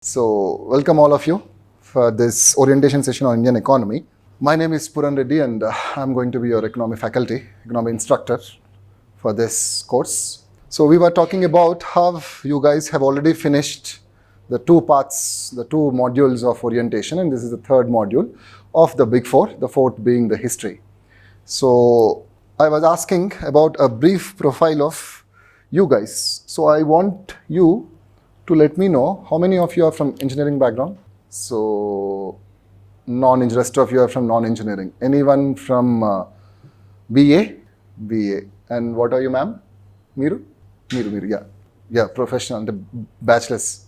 So, welcome all of you for this orientation session on Indian economy. My name is SPHURAN Reddy and I'm going to be your economy faculty, economy instructor for this course. So, we were talking about how you guys have already finished the two parts, the two modules of orientation, and this is the third module of the big four, the fourth being the history. So, I was asking about a brief profile of you guys. So, I want you to let me know how many of you are from engineering background. So, rest of you are from non-engineering. Anyone from BA? BA. And what are you, ma'am? Miru, yeah. Yeah, professional, the bachelor's.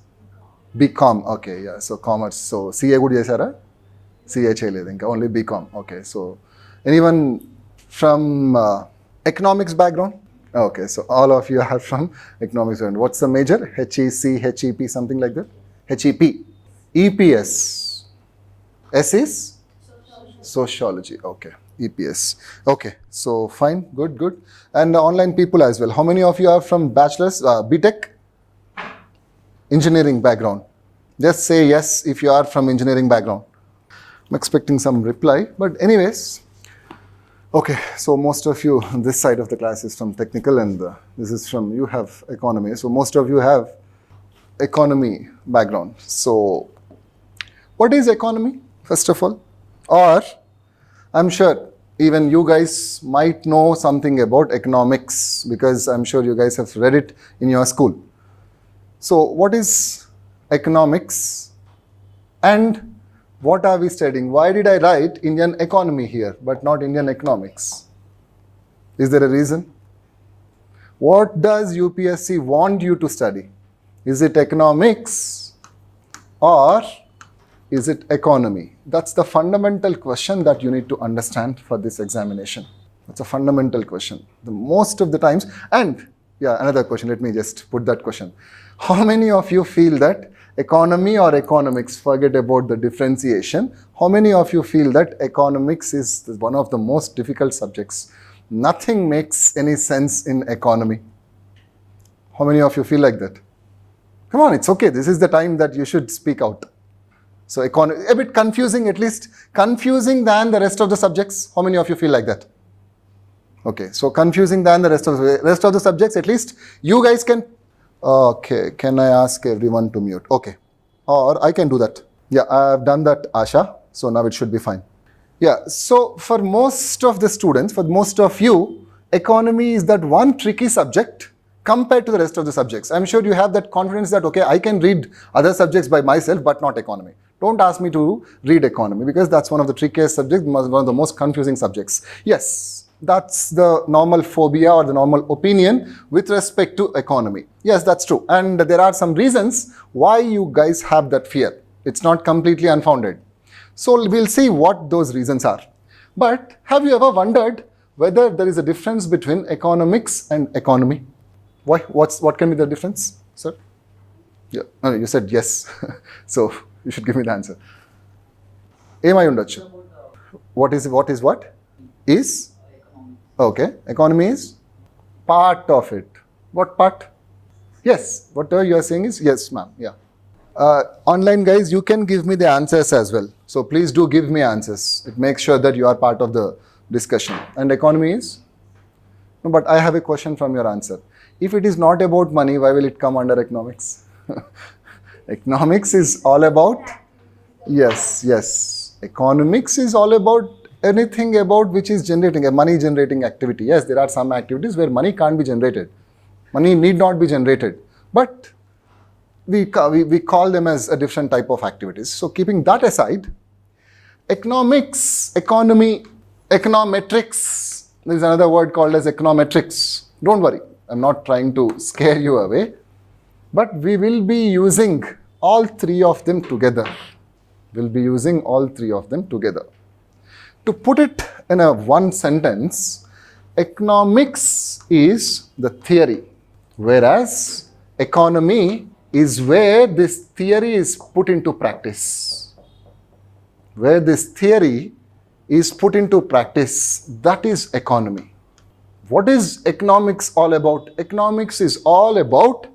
BCom, okay, yeah. So, commerce. So, CA good chesara? CA cheyaledu, only BCom. Okay, so, anyone from economics background? Okay, so all of you are from economics. And what's the major? HEC, HEP, something like that? HEP. EPS. S is? Sociology. Okay. EPS. Okay, so fine, good. And online people as well. How many of you are from bachelor's, BTech? Engineering background. Just say yes if you are from engineering background. I'm expecting some reply, but anyways. Okay, so most of you, this side of the class is from technical and this is from, you have economy. So most of you have economy background. So what is economy, first of all? Or I'm sure even you guys might know something about economics because I'm sure you guys have read it in your school. So what is economics and what are we studying? Why did I write Indian economy here but not Indian economics? Is there a reason? What does UPSC want you to study? Is it economics or is it economy? That's the fundamental question that you need to understand for this examination. That's a fundamental question. The most of the times, and yeah, another question, let me just put that question. How many of you feel that economy or economics, forget about the differentiation. How many of you feel that economics is one of the most difficult subjects? Nothing makes any sense in economy. How many of you feel like that? Come on, it's okay. This is the time that you should speak out. So economy, a bit confusing, at least confusing than the rest of the subjects. How many of you feel like that? Okay, so confusing than the rest of the subjects, at least you guys can. Okay, can I ask everyone to mute? Okay, or I can do that. Yeah, I've done that, Asha. So now it should be fine. Yeah, so for most of the students, for most of you, economy is that one tricky subject compared to the rest of the subjects. I'm sure you have that confidence that, okay, I can read other subjects by myself, but not economy. Don't ask me to read economy because that's one of the trickiest subjects, one of the most confusing subjects. Yes. That's the normal phobia or the normal opinion with respect to economy. Yes, that's true. And there are some reasons why you guys have that fear. It's not completely unfounded. So we'll see what those reasons are. But have you ever wondered whether there is a difference between economics and economy? Why? What can be the difference, sir? Yeah, no, you said yes. So you should give me the answer. What is what? Is? Okay, economy is part of it. What part? Yes, whatever you are saying is yes, ma'am. Yeah. Online guys, you can give me the answers as well. So please do give me answers. It makes sure that you are part of the discussion. And economy is? No, but I have a question from your answer. If it is not about money, why will it come under economics? Economics is all about? Yes. Economics is all about anything about which is generating a money generating activity. Yes, there are some activities where money can't be generated. Money need not be generated. But we call them as a different type of activities. So keeping that aside, economics, economy, econometrics, there is another word called as econometrics. Don't worry, I'm not trying to scare you away. But we will be using all three of them together. We'll be using all three of them together. To put it in a one sentence, economics is the theory, whereas economy is where this theory is put into practice. Where this theory is put into practice, that is economy. What is economics all about? Economics is all about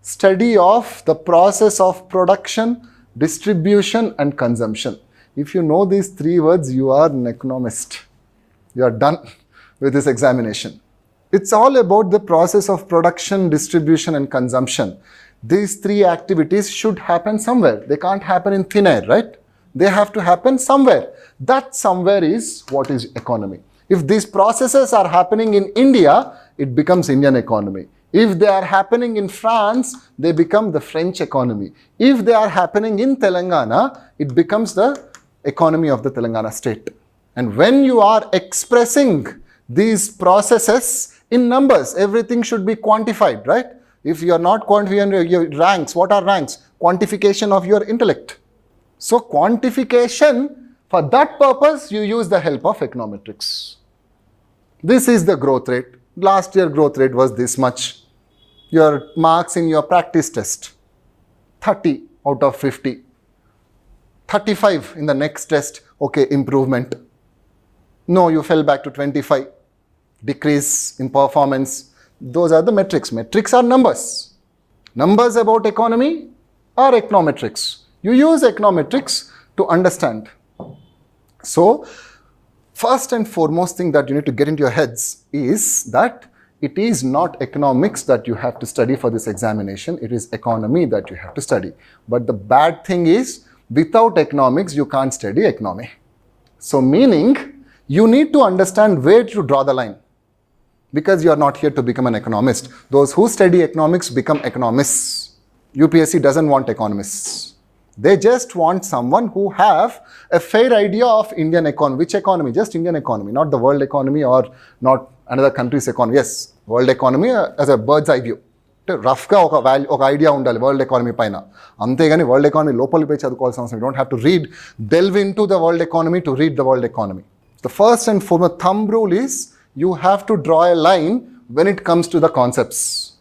study of the process of production, distribution and consumption. If you know these three words, you are an economist. You are done with this examination. It's all about the process of production, distribution and consumption. These three activities should happen somewhere. They can't happen in thin air, right? They have to happen somewhere. That somewhere is what is economy. If these processes are happening in India, it becomes Indian economy. If they are happening in France, they become the French economy. If they are happening in Telangana, it becomes the economy of the Telangana state. And when you are expressing these processes in numbers, everything should be quantified, right? If you are not quantifying your ranks, what are ranks? Quantification of your intellect. So quantification, for that purpose, you use the help of econometrics. This is the growth rate. Last year growth rate was this much. Your marks in your practice test, 30 out of 50. 35 in the next test, okay, improvement. No, you fell back to 25. Decrease in performance. Those are the metrics. Metrics are numbers. Numbers about economy are econometrics. You use econometrics to understand. So, first and foremost thing that you need to get into your heads is that it is not economics that you have to study for this examination. It is economy that you have to study. But the bad thing is, without economics, you can't study economy. So, meaning, you need to understand where to draw the line. Because you are not here to become an economist. Those who study economics become economists. UPSC doesn't want economists. They just want someone who have a fair idea of Indian economy. Which economy? Just Indian economy, not the world economy or not another country's economy. Yes, world economy as a bird's eye view. Rough ga oka idea undali world economy paina. Antegani world economy lopali pe chadukovalsina avasam. You don't have to delve into the world economy to read the world economy. The first and foremost thumb rule is you have to draw a line when it comes to the concepts.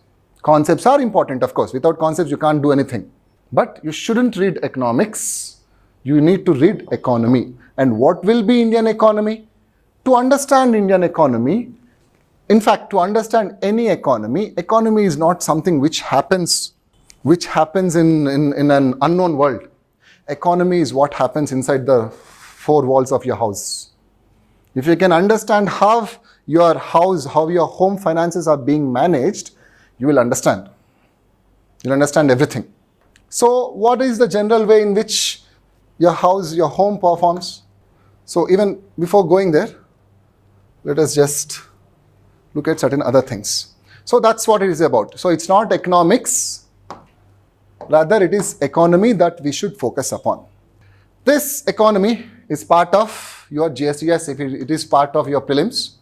Concepts are important, of course. Without concepts, you can't do anything. But you shouldn't read economics. You need to read economy. And what will be Indian economy? To understand Indian economy, in fact, to understand any economy, economy is not something which happens in an unknown world. Economy is what happens inside the four walls of your house. If you can understand how your house, how your home finances are being managed, you will understand. You'll understand everything. So what is the general way in which your house, your home performs? So even before going there, let us just look at certain other things. So that's what it is about. So it's not economics, rather it is economy that we should focus upon. This economy is part of your GSTS, if it is part of your prelims.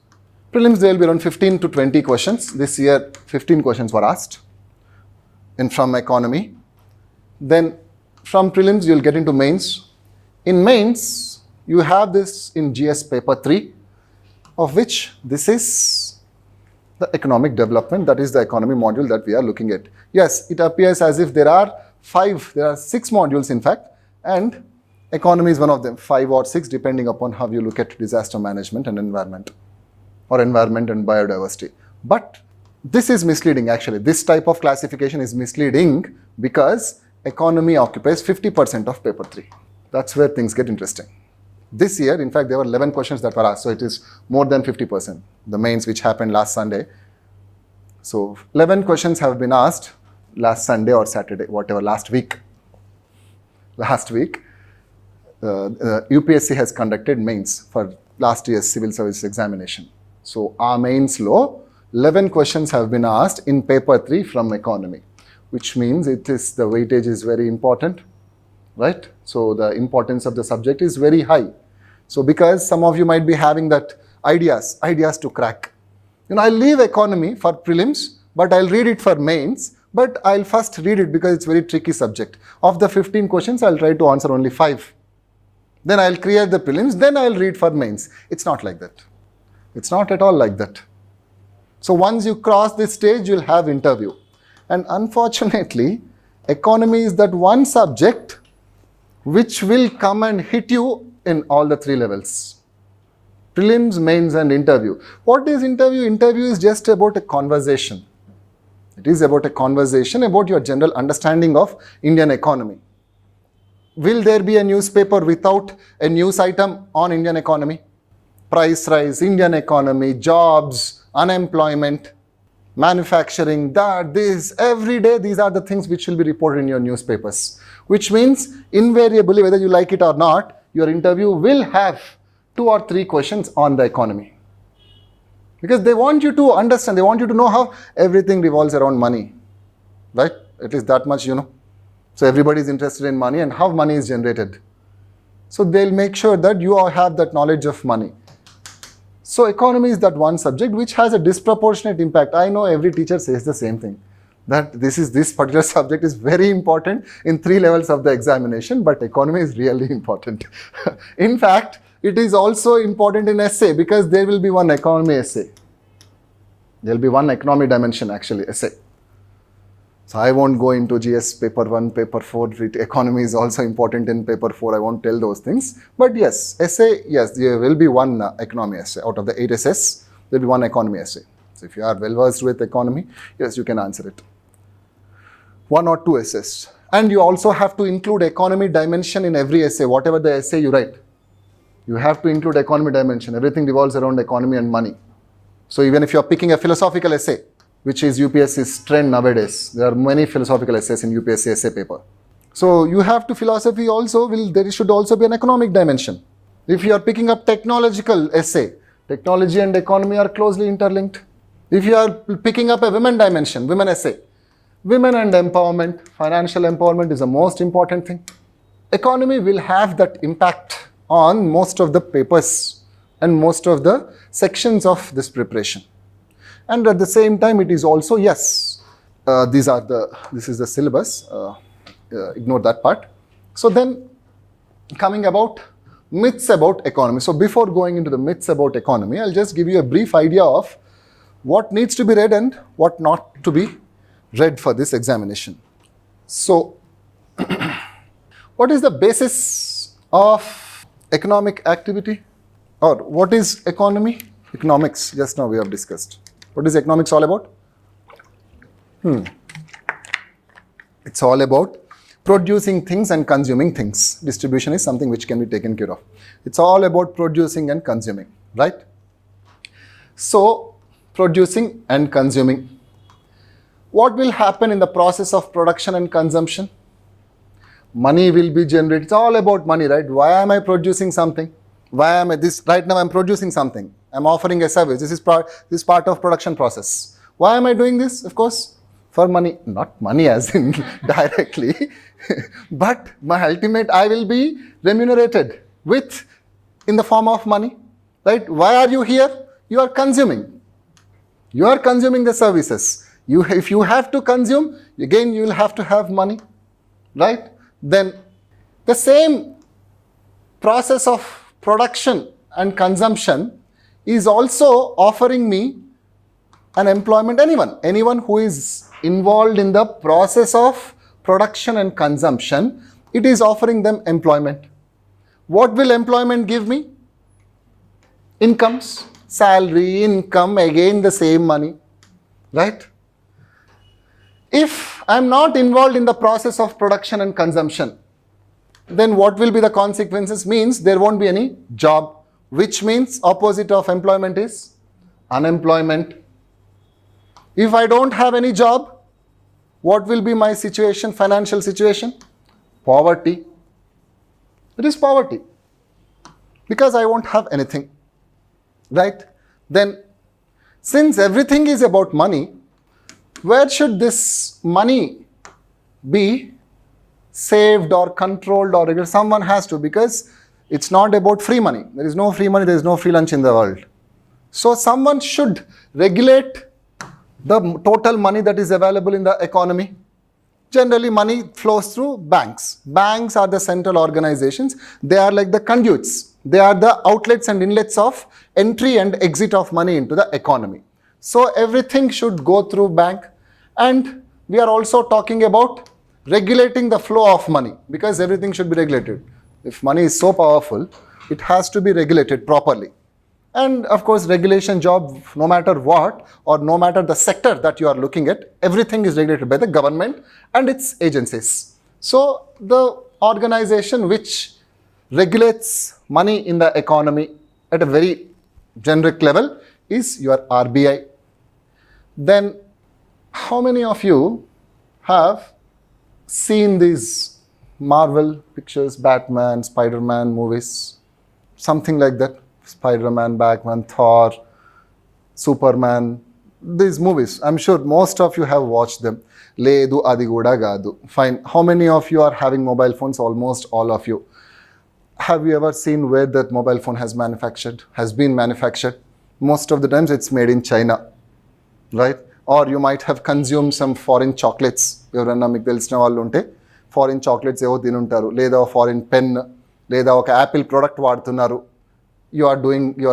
Prelims, there will be around 15 to 20 questions. This year, 15 questions were asked from economy. Then from prelims, you will get into mains. In mains, you have this in GS paper 3, of which this is the economic development, that is the economy module that we are looking at. Yes, it appears as if there are 6 modules in fact, and economy is one of them, 5 or 6 depending upon how you look at disaster management and environment, or environment and biodiversity. But this is misleading actually. This type of classification is misleading because economy occupies 50% of paper 3. That's where things get interesting. This year, in fact, there were 11 questions that were asked, so it is more than 50%. The mains which happened last Sunday. So 11 questions have been asked last Sunday or Saturday, whatever, last week. UPSC has conducted mains for last year's civil service examination. So our mains law, 11 questions have been asked in paper 3 from economy, which means the weightage is very important, right? So the importance of the subject is very high. So because some of you might be having that ideas to crack. I'll leave economy for prelims, but I'll read it for mains, but I'll first read it because it's a very tricky subject. Of the 15 questions, I'll try to answer only 5. Then I'll clear the prelims, then I'll read for mains. It's not like that. It's not at all like that. So once you cross this stage, you'll have interview. And unfortunately, economy is that one subject which will come and hit you in all the 3 levels. Prelims, mains and interview. What is interview? Interview is just about a conversation. It is about a conversation about your general understanding of Indian economy. Will there be a newspaper without a news item on Indian economy? Price rise, Indian economy, jobs, unemployment, manufacturing, that, this, every day these are the things which will be reported in your newspapers. Which means invariably, whether you like it or not, your interview will have 2 or 3 questions on the economy. Because they want you to understand, they want you to know how everything revolves around money. Right? At least that much you know. So everybody is interested in money and how money is generated. So they'll make sure that you all have that knowledge of money. So economy is that one subject which has a disproportionate impact. I know every teacher says the same thing, that this particular subject is very important in 3 levels of the examination, but economy is really important. In fact, it is also important in essay because there will be one economy essay. There will be one economy dimension actually, essay. So I won't go into GS paper 1, paper 4, economy is also important in paper 4, I won't tell those things. But yes, essay, yes, there will be one economy essay. Out of the 8 essays, there will be one economy essay. So if you are well versed with economy, yes, you can answer it. 1 or 2 essays. And you also have to include economy dimension in every essay, whatever the essay you write. You have to include economy dimension. Everything revolves around economy and money. So even if you are picking a philosophical essay, which is UPSC's trend nowadays, there are many philosophical essays in UPSC essay paper. So you have to philosophy also, there should also be an economic dimension. If you are picking up technological essay, technology and economy are closely interlinked. If you are picking up a women dimension, women essay, women and empowerment, financial empowerment is the most important thing. Economy will have that impact on most of the papers and most of the sections of this preparation. And at the same time, it is also, yes, this is the syllabus, ignore that part. So then, coming about myths about economy. So before going into the myths about economy, I'll just give you a brief idea of what needs to be read and what not to be read for this examination. So, what is the basis of economic activity? Or what is economy? Economics, just now we have discussed. What is economics all about? It's all about producing things and consuming things. Distribution is something which can be taken care of. It's all about producing and consuming, right? So, producing and consuming. What will happen in the process of production and consumption? Money will be generated. It's all about money, right? Why am I producing something? Why am I this? Right now I'm producing something. I'm offering a service. This is part of production process. Why am I doing this? Of course, for money. Not money as in directly, but my ultimate, I will be remunerated with in the form of money, right? Why are you here? You are consuming. You are consuming the services. If you have to consume, again you will have to have money, right? Then the same process of production and consumption is also offering me an employment. Anyone who is involved in the process of production and consumption, it is offering them employment. What will employment give me? Incomes, salary, income, again the same money, right? If I am not involved in the process of production and consumption, then what will be the consequences? Means there won't be any job, which means opposite of employment is unemployment. If I don't have any job, what will be my situation, financial situation? Poverty. It is poverty. Because I won't have anything, right? Then, since everything is about money, where should this money be saved or controlled, or someone has to, because it's not about free money. There is no free money, there is no free lunch in the world. So someone should regulate the total money that is available in the economy. Generally, money flows through banks. Banks are the central organizations. They are like the conduits. They are the outlets and inlets of entry and exit of money into the economy. So everything should go through bank. And we are also talking about regulating the flow of money, because everything should be regulated. If money is so powerful, it has to be regulated properly. And of course, regulation job, no matter what, or no matter the sector that you are looking at, everything is regulated by the government and its agencies. So the organization which regulates money in the economy at a very generic level is your RBI. Then how many of you have seen these Marvel pictures, Batman, Spider-Man movies, something like that? Spider-Man, Batman, Thor, Superman, these movies. I'm sure most of you have watched them. Ledu adi kuda gaadu. Fine. How many of you are having mobile phones? Almost all of you. Have you ever seen where that mobile phone has been manufactured? Most of the times it's made in China, right? Or you might have consumed some foreign chocolates. Evarana meeku telisina vallu unte foreign chocolates evo tinuntaru, leda foreign pen, leda oka Apple product vadutunnaru. You are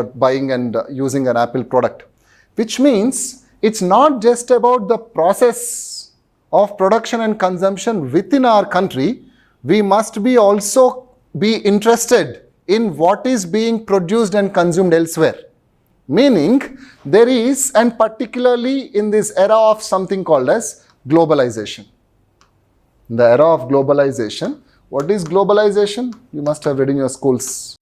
buying and using an Apple product, which means it's not just about the process of production and consumption within our country. We must be also be interested in what is being produced and consumed elsewhere. Meaning there is, and particularly in this era of something called as globalization. In the era of globalization, what is globalization? You must have read in your schools.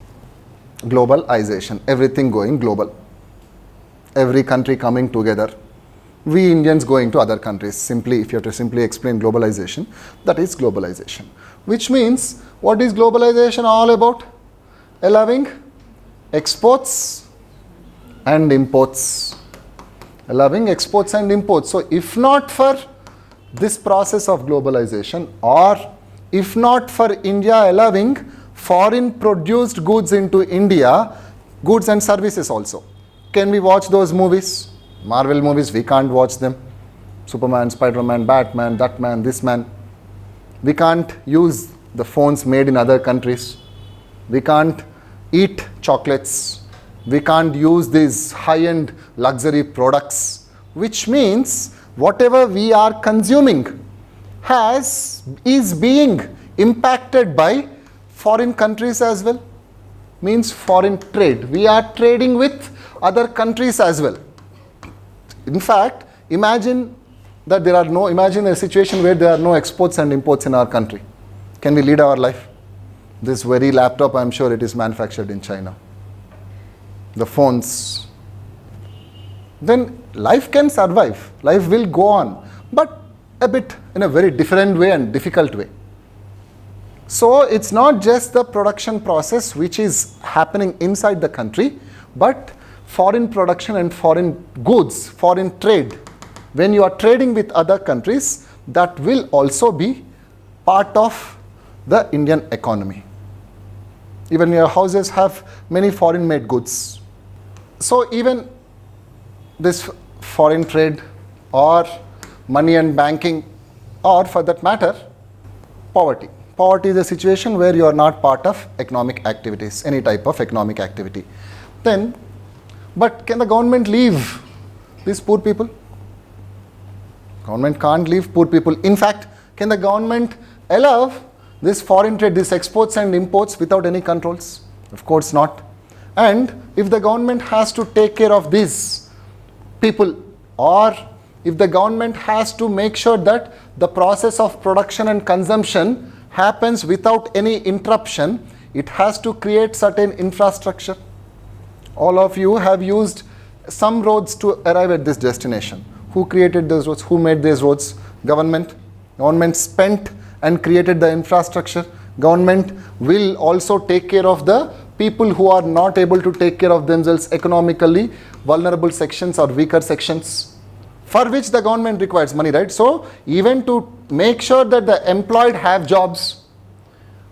Globalization, everything going global, every country coming together, we Indians going to other countries. Simply, if you have to simply explain globalization, that is globalization. Which means, what is globalization all about? Allowing exports and imports. Allowing exports and imports. So if not for this process of globalization, or if not for India allowing foreign produced goods into India, goods and services also. Can we watch those movies? Marvel movies, we can't watch them. Superman, Spider-Man, Batman, that man, this man. We can't use the phones made in other countries. We can't eat chocolates. We can't use these high-end luxury products, which means whatever we are consuming is being impacted by foreign countries as well. Means foreign trade. We are trading with other countries as well. In fact, imagine a situation where there are no exports and imports in our country. Can we lead our life? This very laptop, I'm sure it is manufactured in China. The phones. Then life can survive. Life will go on, but a bit in a very different way and difficult way. So it's not just the production process which is happening inside the country, but foreign production and foreign goods, foreign trade. When you are trading with other countries, that will also be part of the Indian economy. Even your houses have many foreign made goods. So even this foreign trade or money and banking, or for that matter, poverty. Poverty is a situation where you are not part of economic activities, any type of economic activity. Then, but can the government leave these poor people? Government can't leave poor people. In fact, can the government allow this foreign trade, these exports and imports without any controls? Of course not. And if the government has to take care of these people, or if the government has to make sure that the process of production and consumption happens without any interruption, it has to create certain infrastructure. All of you have used some roads to arrive at this destination. Who created those roads? Who made these roads? Government. Government spent and created the infrastructure. Government will also take care of the people who are not able to take care of themselves economically, vulnerable sections or weaker sections, for which the government requires money, right? So even to make sure that the employed have jobs,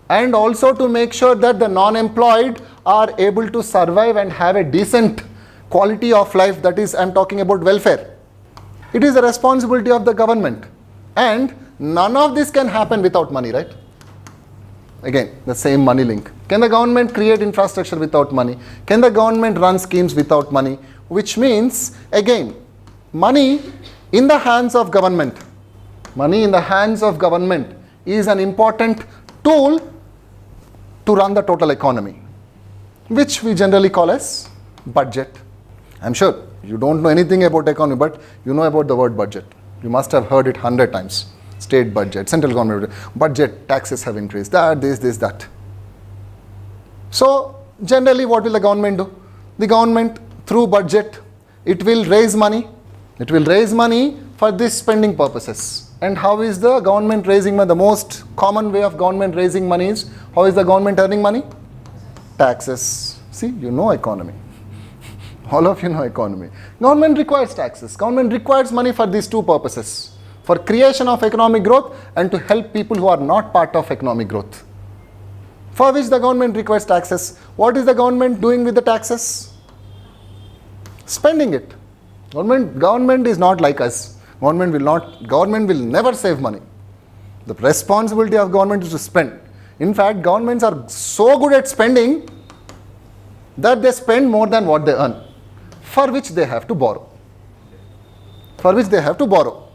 and also to make sure that the non-employed are able to survive and have a decent quality of life, that is, I'm talking about welfare. It is the responsibility of the government, and none of this can happen without money, right? Again, the same money link. Can the government create infrastructure without money? Can the government run schemes without money? Which means, again, money in the hands of government. Money in the hands of government is an important tool to run the total economy, which we generally call as Budget. I'm sure you don't know anything about economy, but you know about the word budget. You must have heard it 100 times. State budget, central government budget, taxes have increased, that, this, that. So generally what will the government do? The government through budget, it will raise money. It will raise money for this spending purposes. And how is the government raising money? The most common way of government raising money is, how is the government earning money? Taxes. See, you know economy. All of you know economy. Government requires taxes. Government requires money for these two purposes. For creation of economic growth and to help people who are not part of economic growth. For which the government requires taxes. What is the government doing with the taxes? Spending it. Government is not like us. Government will never save money. The responsibility of government is to spend. In fact, governments are so good at spending that they spend more than what they earn, for which they have to borrow. For which they have to borrow.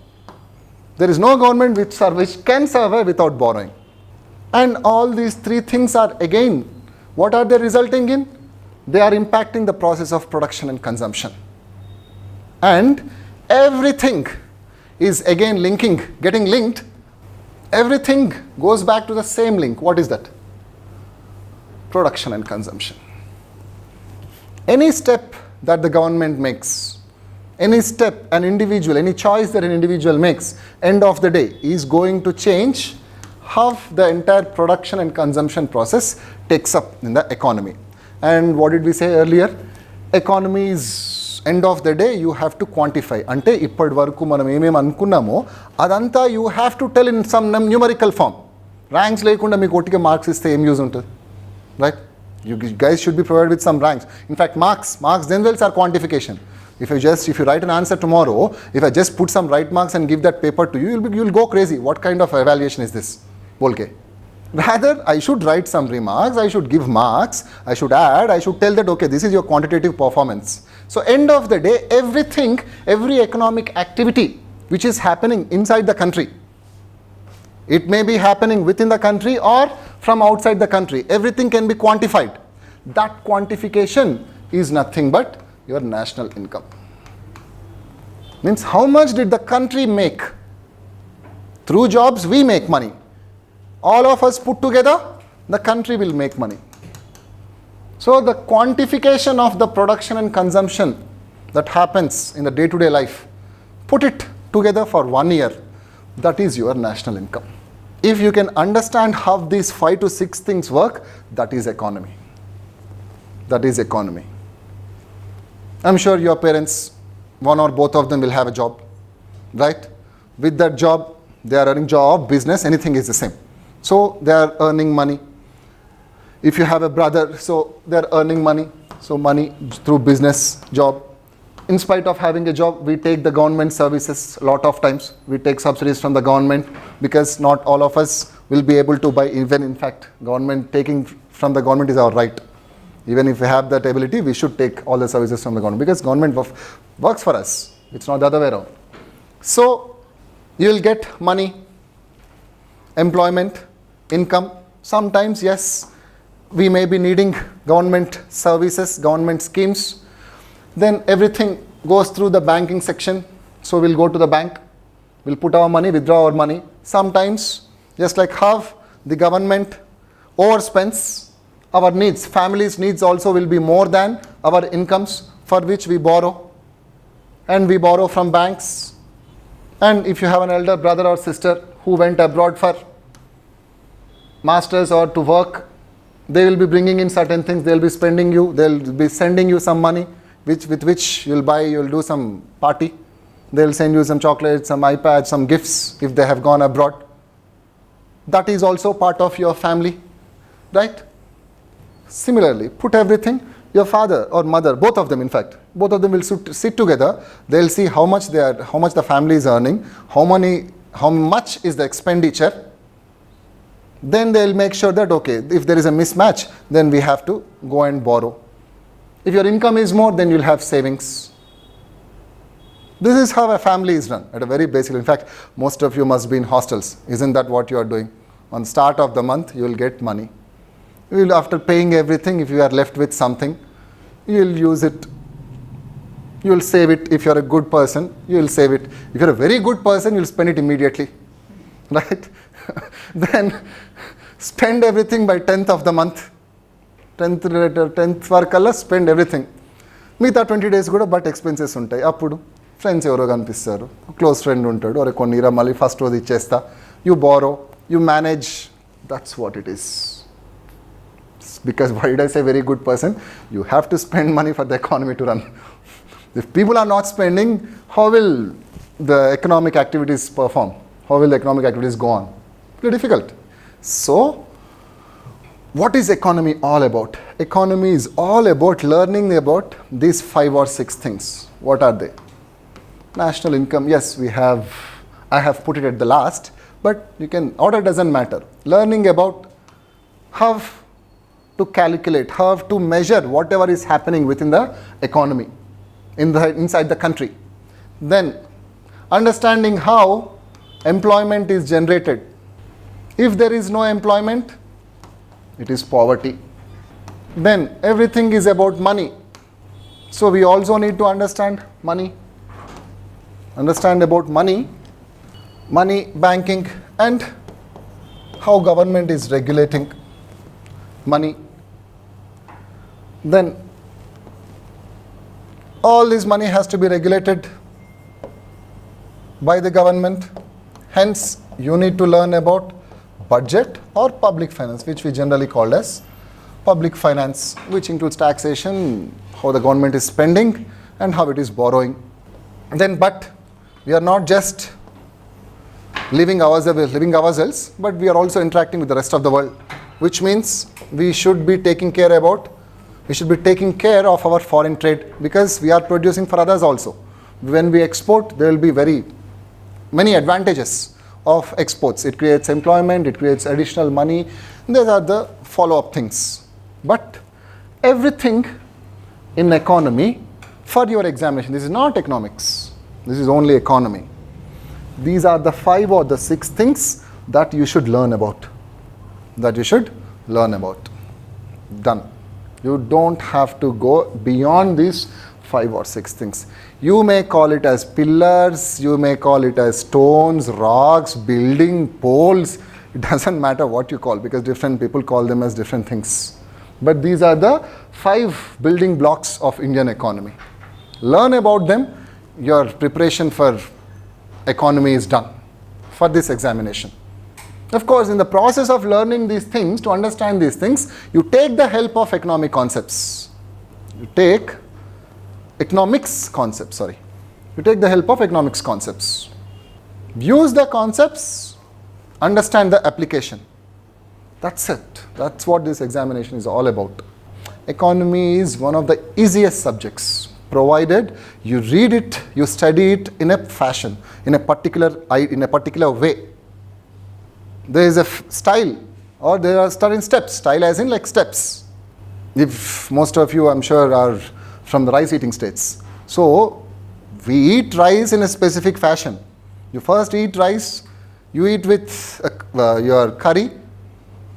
There is no government which can survive without borrowing. And all these three things are, again, what are they resulting in? They are impacting the process of production and consumption. And everything is again getting linked. Everything goes back to the same link. What is that? Production and consumption. Any step that the government makes, any step an individual, any choice that an individual makes, end of the day is going to change how the entire production and consumption process takes up in the economy. And what did we say earlier? Economy is, end of the day, you have to quantify. Ante ippadi varaku manam emem anukunnamo adanta you have to tell in some numerical form. Ranks lekunda meeku ottige marks iste em use untadi, right? You guys should be provided with some ranks. In fact, marks themselves are quantification. If you write an answer tomorrow, if I just put some right marks and give that paper to you, you'll go crazy. What kind of evaluation is this? Bolke. Rather, I should write some remarks, I should give marks, I should add, I should tell that, okay, this is your quantitative performance. So end of the day, everything, every economic activity which is happening inside the country, it may be happening within the country or from outside the country, everything can be quantified. That quantification is nothing but your national income. Means how much did the country make? Through jobs, we make money. All of us put together, the country will make money. So the quantification of the production and consumption that happens in the day-to-day life, put it together for 1 year, that is your national income. If you can understand how these 5 to 6 things work, that is economy. That is economy. I'm sure your parents, one or both of them will have a job, right? With that job, they are earning job, business, anything is the same. So they are earning money. If you have a brother, so they are earning money. So money through business, job. In spite of having a job, we take the government services a lot of times. We take subsidies from the government because not all of us will be able to buy. Even in fact, government taking from the government is our right. Even if we have that ability, we should take all the services from the government because government works for us. It's not the other way around. So you will get money, employment, income. Sometimes, yes, we may be needing government services, government schemes. Then everything goes through the banking section. So we'll go to the bank, we'll put our money, withdraw our money. Sometimes, just like how the government overspends, our needs, families' needs also will be more than our incomes, for which we borrow. And we borrow from banks. And if you have an elder brother or sister who went abroad for masters or to work, they will be bringing in certain things, they'll be spending you, they'll be sending you some money, with which you'll do some party. They'll send you some chocolates, some iPads, some gifts if they have gone abroad. That is also part of your family, right? Similarly, put everything, your father or mother, both of them in fact, both of them will sit together, they'll see how much the family is earning, how much is the expenditure. Then they'll make sure that, okay, if there is a mismatch, then we have to go and borrow. If your income is more, then you'll have savings. This is how a family is run at a very basic. In fact, most of you must be in hostels. Isn't that what you are doing? On start of the month, you will get money. After paying everything, if you are left with something, you'll use it. You'll save it. If you're a good person, you'll save it. If you're a very good person, you'll spend it immediately, right? Then spend everything by 10th of the month. 10th వరకల్లా spend everything. మిగతా 20 days కూడా but expenses ఉంటాయి. అప్పుడు friends ఎవరో కనిపిస్తారు, close friend ఉంటాడు, అరే కొన్నిరా మళ్ళీ ఫస్ట్ రోజు ఇచ్చేస్తా. You borrow, you manage. That's what it is. Because why did I say very good person? You have to spend money for the economy to run. If people are not spending, how will the economic activities perform? How will the economic activities go on? Very difficult. So, what is economy all about? Economy is all about learning about these 5 or 6 things. What are they? National income, yes, I have put it at the last, but order doesn't matter. Learning about how to calculate, how to measure whatever is happening within the economy, inside the country. Then, understanding how employment is generated. If there is no employment, it is poverty. Then, everything is about money. So, we also need to understand money. Understand about money, banking, and how government is regulating money. Then all this money has to be regulated by the government. Hence, you need to learn about budget or public finance, which we generally call as public finance, which includes taxation, how the government is spending, and how it is borrowing. Then, but we are not just living ourselves, but we are also interacting with the rest of the world, which means we should be taking care of our foreign trade, because we are producing for others also. When we export, there will be very many advantages of exports. It creates employment, it creates additional money. These are the follow-up things. But everything in economy for your examination, this is not economics, this is only economy. These are the 5 or the 6 things that you should learn about. Done. You don't have to go beyond these 5 or 6 things. You may call it as pillars, you may call it as stones, rocks, building, poles. It doesn't matter what you call, because different people call them as different things. But these are the 5 building blocks of Indian economy. Learn about them. Your preparation for economy is done for this examination. Of course, in the process of learning these things, to understand these things, you take the help of economic concepts. You take the help of economics concepts. Use the concepts, understand the application. That's it. That's what this examination is all about. Economy is one of the easiest subjects, provided you read it, you study it in a fashion, in a particular way. There is a style, or there are certain steps. Style as in like steps. If most of you, I'm sure, are from the rice eating states. So, we eat rice in a specific fashion. You first eat rice, you eat with your curry,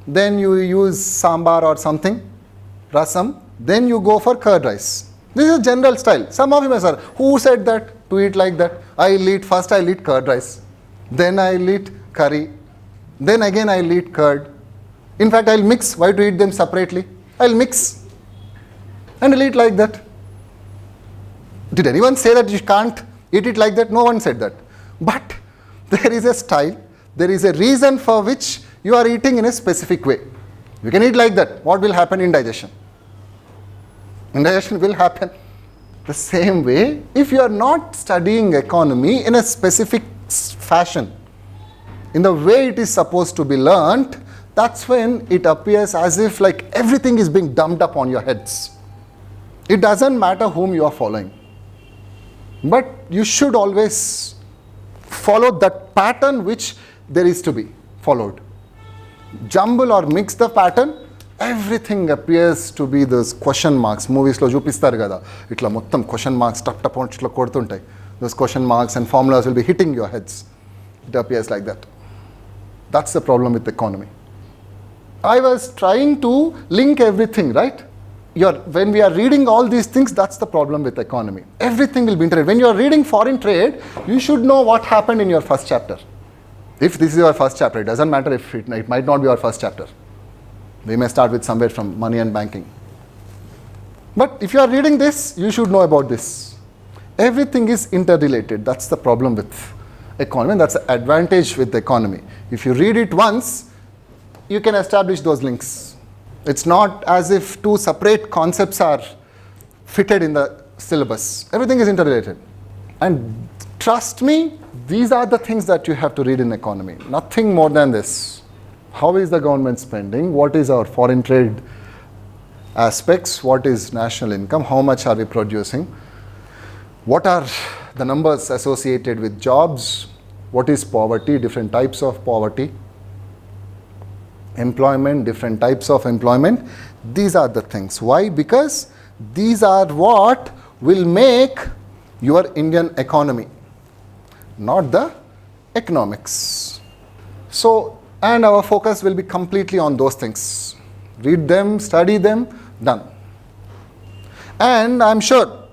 then you use sambar or something, rasam, then you go for curd rice. This is a general style. Some of you may say, who said that to eat like that? I'll eat curd rice, then I'll eat curry, then again I'll eat curd. In fact, I'll mix. Why to eat them separately? I'll mix and I'll eat like that. Did anyone say that you can't eat it like that? No one said that. But there is a style, there is a reason for which you are eating in a specific way. You can eat like that. What will happen? Indigestion. Indigestion will happen. The same way, if you are not studying economy in a specific fashion, in the way it is supposed to be learnt, that's when it appears as if like everything is being dumped up on your heads. It doesn't matter whom you are following, but you should always follow that pattern which there is to be followed. Jumble or mix the pattern, everything appears to be those question marks. Movies lo chupistar kada, itla mottam question marks tap tap on itla kodutuntai. Those question marks and formulas will be hitting your heads. It appears like that. That's the problem with the economy. I was trying to link everything, right? when we are reading all these things, that's the problem with economy. Everything will be interrelated. When you are reading foreign trade, you should know what happened in your first chapter. If this is your first chapter, it doesn't matter if it might not be your first chapter. We may start with somewhere from money and banking. But if you are reading this, you should know about this. Everything is interrelated. That's the problem with economy, and that's the advantage with the economy. If you read it once, you can establish those links. It's not as if two separate concepts are fitted in the syllabus. Everything is interrelated. And trust me, these are the things that you have to read in economy. Nothing more than this. How is the government spending? What is our foreign trade aspects? What is national income? How much are we producing? What are the numbers associated with jobs? What is poverty? Different types of poverty. Employment, different types of employment. These are the things. Why? Because these are what will make your Indian economy, not the economics. So, and our focus will be completely on those things. Read them, study them, done. And I'm sure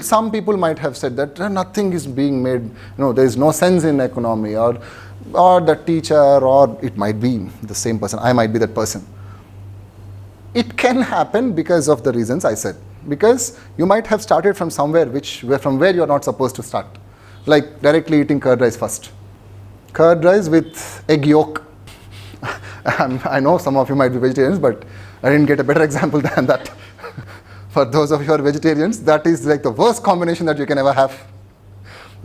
some people might have said that nothing is being made, there is no sense in economy, or the teacher, or it might be the same person, I might be that person. It can happen because of the reasons I said. Because you might have started from somewhere from where you are not supposed to start. Like directly eating curd rice first. Curd rice with egg yolk. I know some of you might be vegetarians, but I didn't get a better example than that. For those of you who are vegetarians, that is like the worst combination that you can ever have.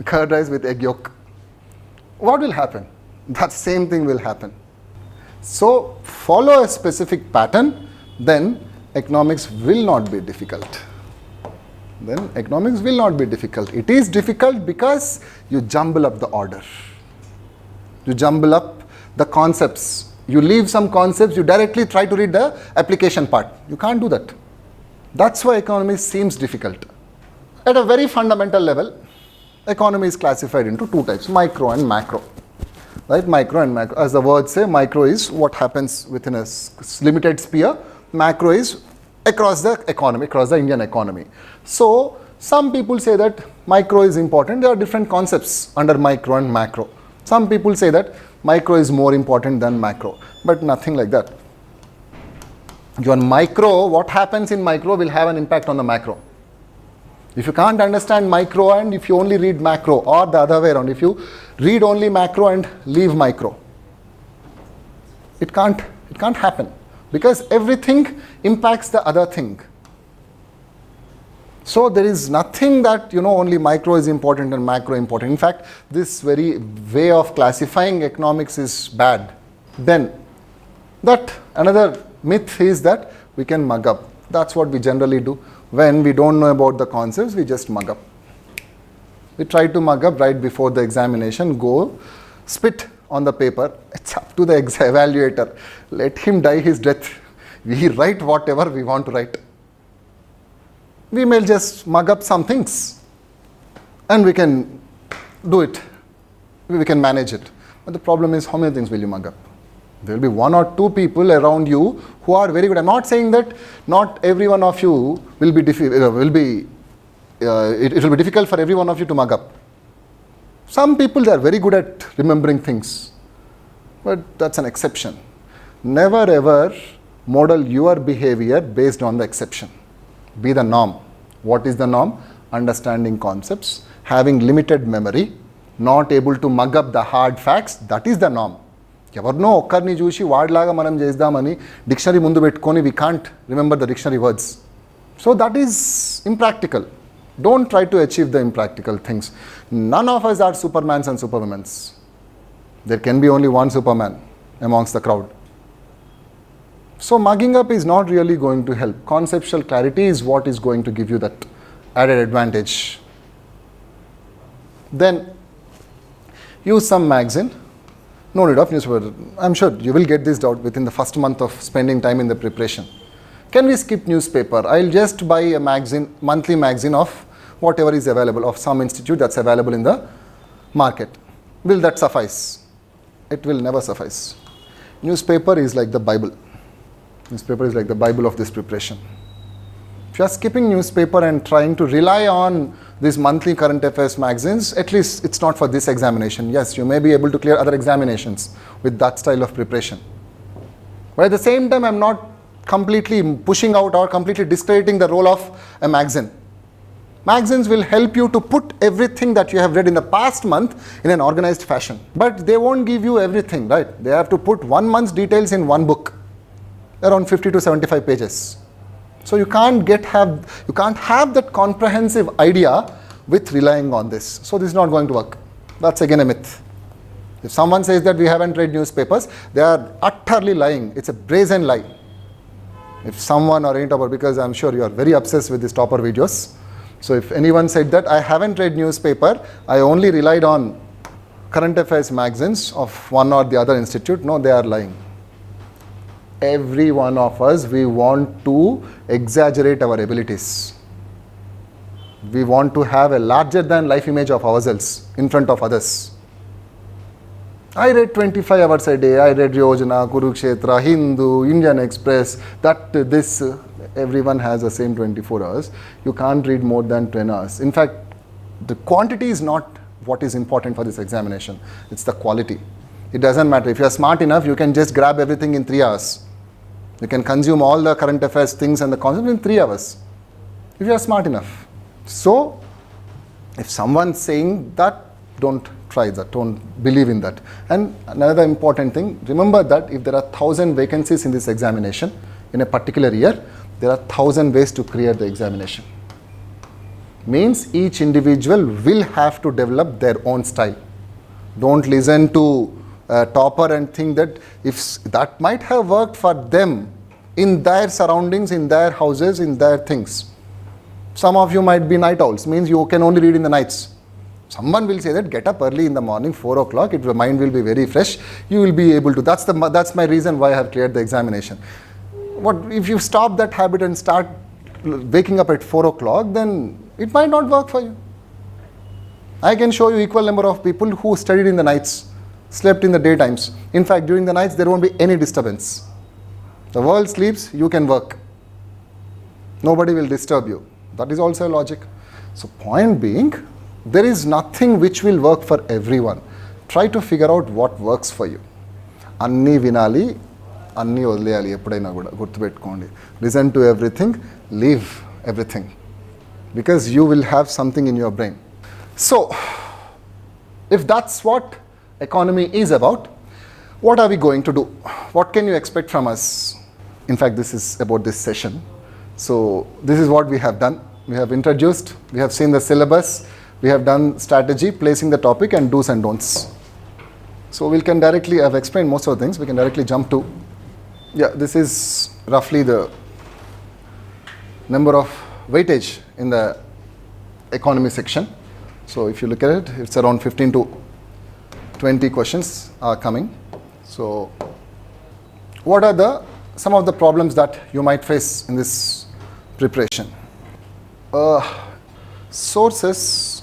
Curd rice with egg yolk. What will happen? That same thing will happen. So follow a specific pattern, then economics will not be difficult. It is difficult because you jumble up the order. You jumble up the concepts. You leave some concepts, you directly try to read the application part. You can't do that. That's why economy seems difficult. At a very fundamental level, economy is classified into two types, micro and macro. Right? Micro and macro. As the words say, micro is what happens within a limited sphere. Macro is across the economy, across the Indian economy. So, some people say that micro is important. There are different concepts under micro and macro. Some people say that micro is more important than macro, but nothing like that. Your micro, what happens in micro will have an impact on the macro. If you can't understand micro and if you only read macro, or the other way around, if you read only macro and leave micro, it can't happen, because everything impacts the other thing. So there is nothing that only micro is important and macro important. In fact, this very way of classifying economics is bad. Then that another myth is that we can mug up. That's what we generally do. When we don't know about the concepts, we just mug up. We try to mug up right before the examination, go spit on the paper. It's up to the evaluator. Let him die his death. We write whatever we want to write. We may just mug up some things and we can do it. We can manage it. But the problem is, how many things will you mug up? There will be one or two people around you who are very good. I'm not saying that not every one of you will be it will be difficult for every one of you to mug up. Some people, they are very good at remembering things, but that's an exception. Never ever model your behavior based on the exception. Be the norm. What is the norm? Understanding concepts, having limited memory, not able to mug up the hard facts. That is the norm. ఎవరినో ఒక్కరిని చూసి వాడిలాగా మనం చేద్దామని dictionary ముందు పెట్టుకొని we can't remember the dictionary words. So that is impractical. Don't try to achieve the impractical things. None of us are supermans and superwomens. There can be only one superman amongst the crowd. So mugging up is not really going to help. Conceptual clarity is what is going to give you that added advantage. Then use some magazine. No need of newspaper. I'm sure you will get this doubt within the first month of spending time in the preparation. Can we skip newspaper? I'll just buy a magazine, monthly magazine of whatever is available, of some institute that's available in the market. Will that suffice? It will never suffice. Newspaper is like the Bible. Newspaper is like the Bible of this preparation. If you are skipping newspaper and trying to rely on these monthly current affairs magazines, at least it's not for this examination. Yes, you may be able to clear other examinations with that style of preparation. But at the same time, I'm not completely pushing out or completely discrediting the role of a magazine. Magazines will help you to put everything that you have read in the past month in an organized fashion. But they won't give you everything, right? They have to put 1 month's details in one book, around 50 to 75 pages. So you can't have that comprehensive idea with relying on this. So this is not going to work. That's again a myth. If someone says that we haven't read newspapers, they are utterly lying. It's a brazen lie. If someone or any topper, because I'm sure you are very obsessed with these topper videos. So if anyone said that I haven't read newspaper, I only relied on current affairs magazines of one or the other institute, no, they are lying. Every one of us, we want to exaggerate our abilities. We want to have a larger than life image of ourselves in front of others. I read 25 hours a day. I read Yojana, Kurukshetra, Hindu, Indian Express, this, everyone has the same 24 hours. You can't read more than 10 hours. In fact, the quantity is not what is important for this examination. It's the quality. It doesn't matter. If you are smart enough, you can just grab everything in 3 hours. You can consume all the current affairs things and the concepts in 3 hours. If you are smart enough. So, if someone's saying that, don't try that, don't believe in that. And another important thing, remember that if there are 1,000 vacancies in this examination in a particular year, there are 1,000 ways to clear the examination. Means each individual will have to develop their own style. Don't listen to a topper and think that if that might have worked for them in their surroundings, in their houses, in their things. Some of you might be night owls, means you can only read in the nights. Someone will say that get up early in the morning, 4 o'clock, your mind will be very fresh, you will be able to. That's my reason why I have cleared the examination. What if you stop that habit and start waking up at 4 o'clock, then it might not work for you. I can show you equal number of people who studied in the nights, slept in the daytimes. In fact, during the nights, there won't be any disturbance. The world sleeps, you can work. Nobody will disturb you. That is also a logic. So point being, there is nothing which will work for everyone. Try to figure out what works for you. Anni vinali, anni odleyali, eppudaina kuda gurtupettukondi. Listen to everything, leave everything. Because you will have something in your brain. So, if that's what economy is about, what are we going to do? What can you expect from us? In fact, this is about this session. So, this is what we have done. We have introduced, we have seen the syllabus, we have done strategy, placing the topic and do's and don'ts. So, we can directly, I've explained most of the things, we can directly jump to, this is roughly the number of weightage in the economy section. So, if you look at it, it's around 15 to 20 questions are coming. So, what are some of the problems that you might face in this preparation? Sources,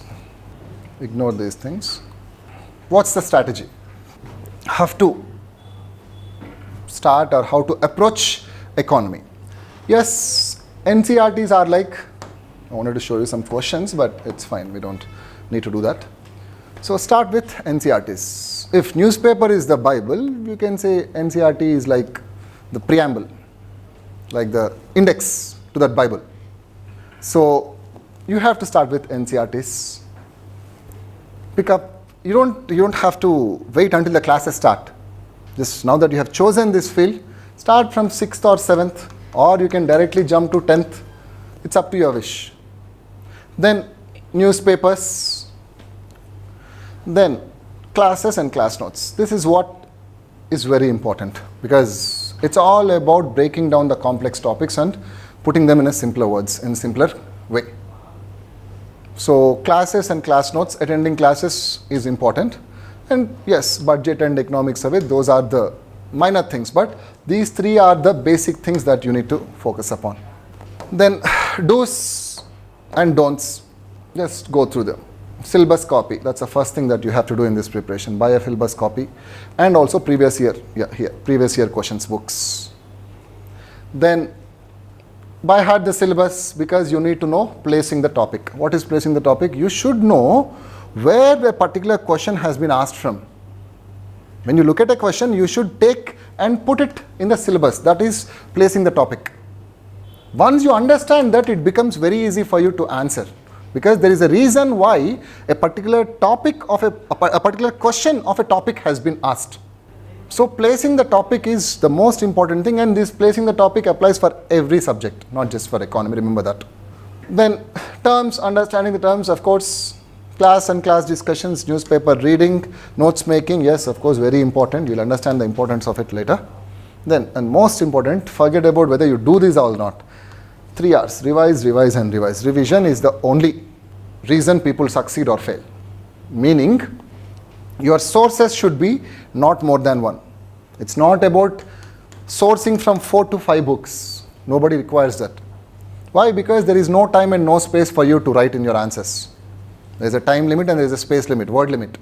ignore these things. What's the strategy? How to start or how to approach economy? Yes, NCRTs are like, I wanted to show you some questions, but it's fine, we don't need to do that. So start with NCRTs. If newspaper is the Bible, you can say NCRT is like the preamble, like the index to that Bible. So you have to start with NCRTs. Pick up, you don't have to wait until the classes start. Just now that you have chosen this field, start from 6th or 7th, or you can directly jump to 10th. It's up to your wish. Then newspapers, then classes and class notes. This is what is very important because it's all about breaking down the complex topics and putting them in a simpler words, in a simpler way. So classes and class notes, attending classes is important. And yes, budget and economic survey, those are the minor things, but these three are the basic things that you need to focus upon. Then do's and don'ts, just go through them. Syllabus copy, that's the first thing that you have to do in this preparation. Buy a syllabus copy and also previous year questions books. Then by heart the syllabus because you need to know placing the topic. What is placing the topic? You should know where a particular question has been asked from. When you look at a question, you should take and put it in the syllabus. That is placing the topic. Once you understand that, it becomes very easy for you to answer, because there is a reason why a particular topic of a particular question of a topic has been asked. So placing the topic is the most important thing, and this placing the topic applies for every subject, not just for economy, remember that. Then terms, understanding the terms, of course, class and class discussions, newspaper reading, notes making, yes, of course, very important. You'll understand the importance of it later. Then, and most important, forget about whether you do this or not. 3 R's, revise, revise and revise. Revision is the only reason people succeed or fail. Meaning, your sources should be not more than one. It's not about sourcing from 4 to 5 books. Nobody requires that. Why? Because there is no time and no space for you to write in your answers. There is a time limit and there is a space limit, word limit.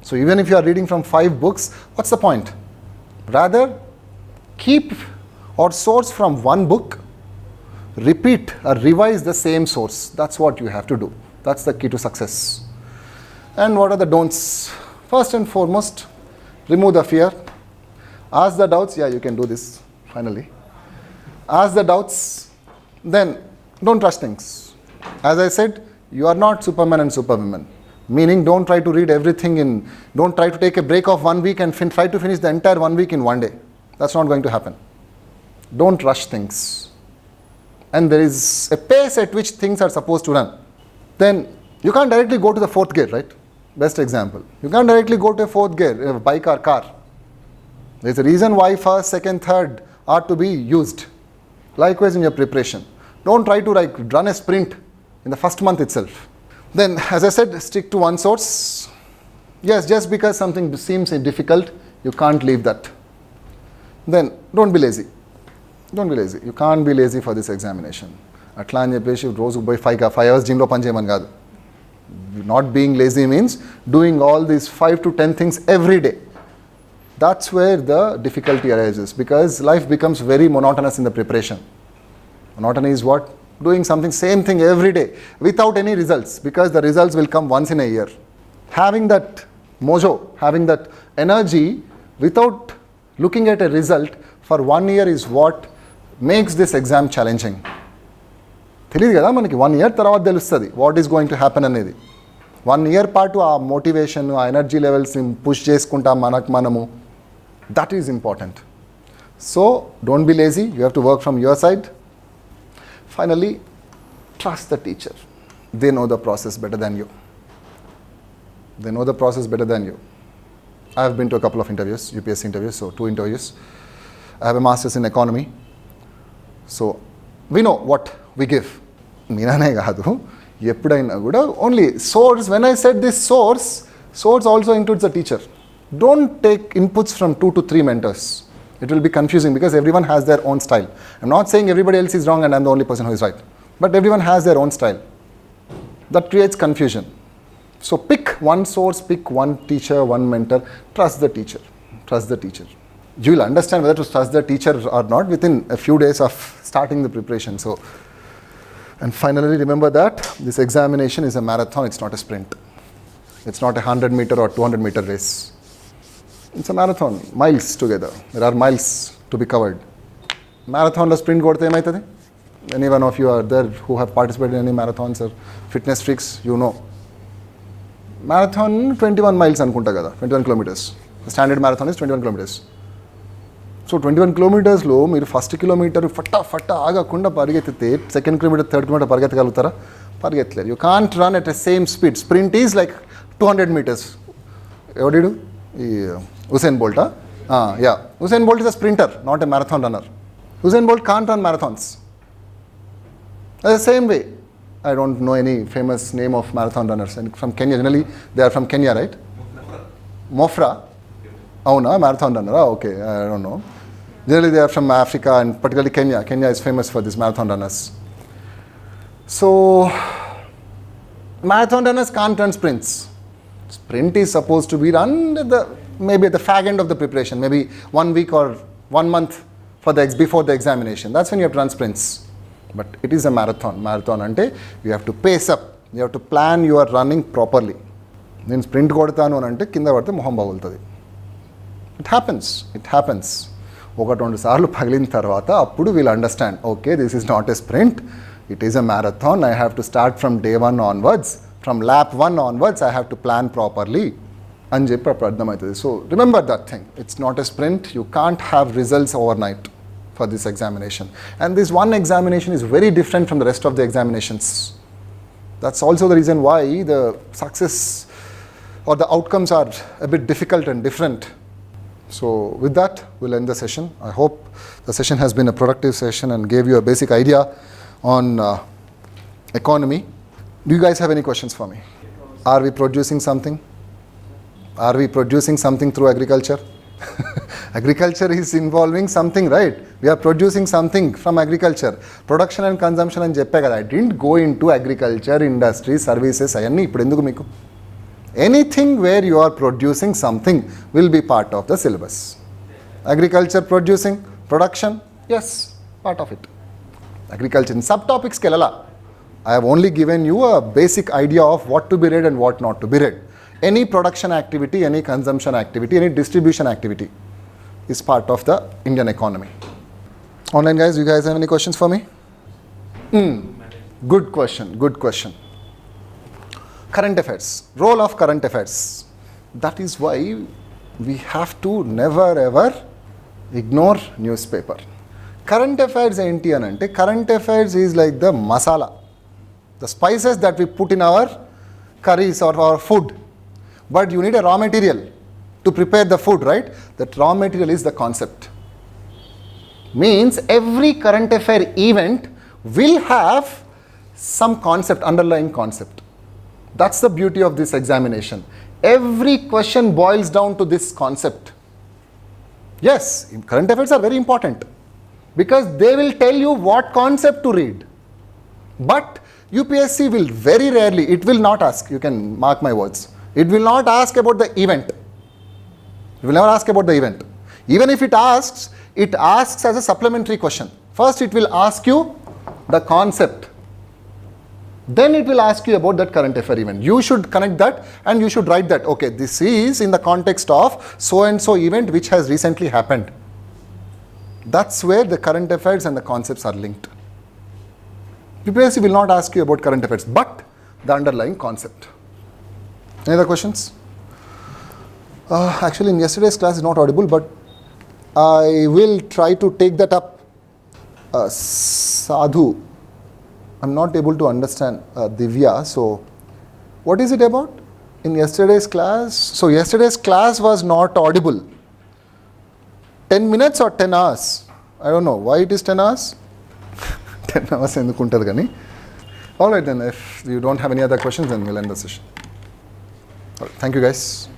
So even if you are reading from 5 books, what's the point? Rather, keep or source from one book, repeat or revise the same source. That's what you have to do. That's the key to success. And what are the don'ts? First and foremost, remove the fear. Ask the doubts. Yeah, you can do this, finally. Ask the doubts. Then, don't rush things. As I said, you are not Superman and Superwoman. Meaning, don't try to read everything don't try to take a break of 1 week and try to finish the entire 1 week in 1 day. That's not going to happen. Don't rush things. And there is a pace at which things are supposed to run. Then, you can't directly go to the 4th gear, right? Best example. You can't directly go to a 4th gear, a bike or car. There's a reason why 1st, 2nd, 3rd are to be used. Likewise in your preparation. Don't try to run a sprint in the first month itself. Then, as I said, stick to one source. Yes, just because something seems difficult, you can't leave that. Then, don't be lazy. Don't be lazy. You can't be lazy for this examination. అట్లా అని చెప్పేసి రోజు పోయి 5 hours జిమ్లో పని చేయమని కాదు. Not being lazy means doing all these 5 to 10 things every day. That's where the difficulty arises, because life becomes very monotonous in the preparation. Monotony is what? Doing something, same thing every day without any results, because the results will come once in a year. Having that mojo, having that energy without looking at a result for 1 year is what makes this exam challenging. తెలియదు కదా మనకి 1 year తర్వాత తెలుస్తుంది what is going to happen అనేది. 1 year పాటు ఆ motivation, ఆ energy లెవెల్స్ని పుష్ చేసుకుంటాం మనము. That is important. So don't be lazy, you have to work from your side. Finally, trust the teacher. They know the process better than you. They know the process better than you. I have been to a couple of interviews, UPSC interviews, so 2 interviews. I have a master's in economy. So, we know what we give. Neenane gaadu. Eppudaina kuda only source. When I said this source also includes the teacher. Don't take inputs from 2 to 3 mentors. It will be confusing because everyone has their own style. I'm not saying everybody else is wrong and I'm the only person who is right. But everyone has their own style. That creates confusion. So pick one source, pick one teacher, one mentor. Trust the teacher. Trust the teacher. You will understand whether to trust the teacher or not within a few days of starting the preparation. So, and finally remember that this examination is a marathon, it's not a sprint. It's not a 100-meter or 200-meter race. It's a marathon, miles together. There are miles to be covered. Marathon lo sprint kodte emaitadi? Any one of you are there who have participated in any marathons or fitness freaks, you know. Marathon 21 miles anukunta kada, 21 kilometers. The standard marathon is 21 kilometers. So 21 kilometers lo మీరు first kilometre ఫట్ట ఆగకుండా పరిగెత్తితే second kilometre third kilometre పరిగెత్తగలుగుతారా? పరిగెత్తలేరు. You can't run at the same speed. Sprint is like 200 meters. ఎవడు ఈ Usain Bolt, yeah. Usain Bolt is a sprinter, not a marathon runner. Usain Bolt can't run marathons. The same way, I don't know any famous name of marathon runners. And from Kenya, generally they are from Kenya, right? Mofra. Oh no, marathon runner. Oh, okay, I don't know. Generally they are from Africa and particularly Kenya. Kenya is famous for these marathon runners. So, marathon runners can't run sprints. Sprint is supposed to be run maybe at the fag end of the preparation, maybe 1 week or 1 month before the examination. That's when you have to run sprints. But it is a marathon. Marathon ante you have to pace up. You have to plan your running properly. Then sprint kodtanu ante kinda padthe moham bagultadi. It happens. Oka rendu saarlu pagilin tarvata appudu we'll understand, okay, this is not a sprint, it is a marathon. I have to start from day 1 onwards, from lap 1 onwards I have to plan properly అని చెప్పి అప్పుడు అర్థమవుతుంది. So remember that thing, it's not a sprint. You can't have results over night for this examination, and this one examination is very different from the rest of the examinations. That's also the reason why the success or the outcomes are a bit difficult and different. So with that, we'll end the session. I hope the session has been a productive session and gave you a basic idea on economy. Do you guys have any questions for me? Are we producing something? Are we producing something through agriculture? Agriculture is involving something, right? We are producing something from agriculture. Production and consumption అని చెప్పే కదా. I didn't go into agriculture, industry, services అవన్నీ ఇప్పుడు ఎందుకు మీకు? Anything where you are producing something will be part of the syllabus. Agriculture producing, production, yes, part of it. Agriculture in subtopics కి వెళ్ళాలా. I have only given you a basic idea of what to be read and what not to be read. Any production activity, any consumption activity, any distribution activity is part of the Indian economy. Online guys, you guys have any questions for me? Good question. Current affairs, role of current affairs. That is why we have to never ever ignore newspaper. Current affairs enti anante, current affairs is like the masala, the spices that we put in our curries or our food. But you need a raw material to prepare the food, right? That raw material is the concept. Means every current affair event will have some concept, underlying concept. That's the beauty of this examination. Every question boils down to this concept. Yes, current affairs are very important because they will tell you what concept to read. But UPSC will very rarely, it will not ask, you can mark my words, it will not ask about the event. It will never ask about the event. Even if it asks as a supplementary question. First it will ask you the concept. Then it will ask you about that current affair event. You should connect that and you should write that, okay, this is in the context of so and so event which has recently happened. That's where the current affairs and the concepts are linked. UPSC will not ask you about current affairs, but the underlying concept. Any other questions? Actually, in yesterday's class is not audible, but I will try to take that up. Sadhu, I'm not able to understand Divya. So, what is it about in yesterday's class? So, yesterday's class was not audible. 10 minutes or 10 hours? I don't know. Why it is 10 hours? 10 hours endukuntadu gani. All right then, if you don't have any other questions, then we'll end the session. All right, thank you guys.